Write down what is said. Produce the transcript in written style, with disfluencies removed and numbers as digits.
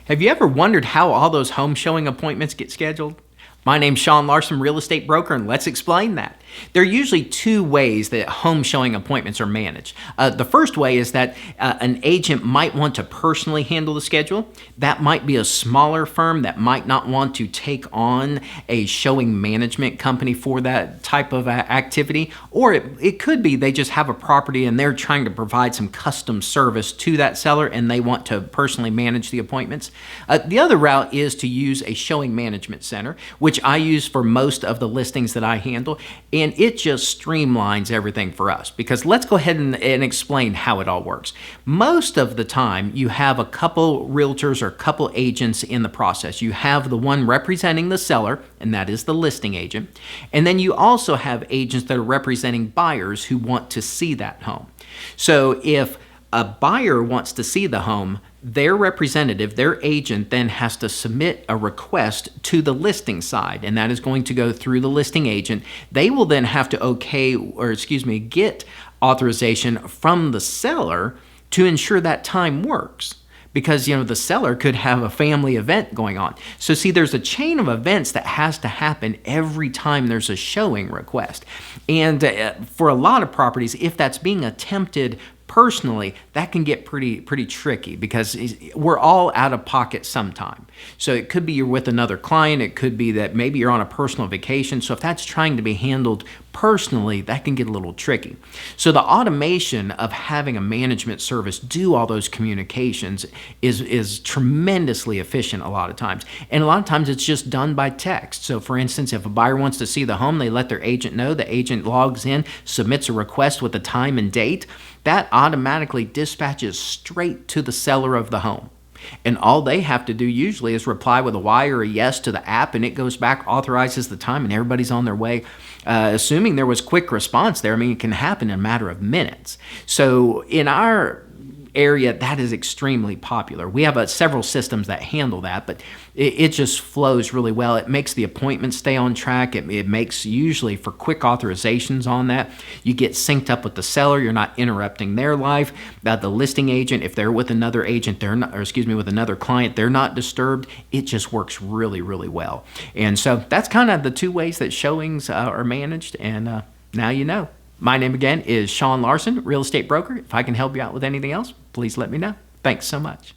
Have you ever wondered how all those home showing appointments get scheduled? My name's Sean Larson, real estate broker, and let's explain that. There are usually two ways that home showing appointments are managed. The first way is that an agent might want to personally handle the schedule. That might be a smaller firm that might not want to take on a showing management company for that type of activity. Or it could be they just have a property and they're trying to provide some custom service to that seller and they want to personally manage the appointments. The other route is to use a showing management center, which I use for most of the listings that I handle, and it just streamlines everything for us. Because let's go ahead and explain how it all works. Most of the time, you have a couple realtors or a couple agents in the process. You have the one representing the seller, and that is the listing agent. And then you also have agents that are representing buyers who want to see that home. So if a buyer wants to see the home, their representative, their agent, then has to submit a request to the listing side, and that is going to go through the listing agent. They will then have to get authorization from the seller to ensure that time works. Because, the seller could have a family event going on. So see, there's a chain of events that has to happen every time there's a showing request. And for a lot of properties, if that's being attempted personally, that can get pretty tricky because we're all out of pocket sometime. So it could be you're with another client. It could be that maybe you're on a personal vacation. So if that's trying to be handled personally, that can get a little tricky. So the automation of having a management service do all those communications is tremendously efficient a lot of times. And a lot of times it's just done by text. So for instance, if a buyer wants to see the home, they let their agent know. The agent logs in, submits a request with the time and date. That automatically dispatches straight to the seller of the home. And all they have to do usually is reply with a Y or a yes to the app, and it goes back, authorizes the time, and everybody's on their way. Assuming there was quick response there, it can happen in a matter of minutes. So in our area, that is extremely popular. We have several systems that handle that, but it just flows really well. It makes the appointment stay on track. It makes, usually for quick authorizations on that, you get synced up with the seller. You're not interrupting their life. The listing agent, if they're with another agent, with another client, they're not disturbed. It just works really, really well. And so that's kind of the two ways that showings are managed. And now you know. My name again is Sean Larson, real estate broker. If I can help you out with anything else, please let me know. Thanks so much.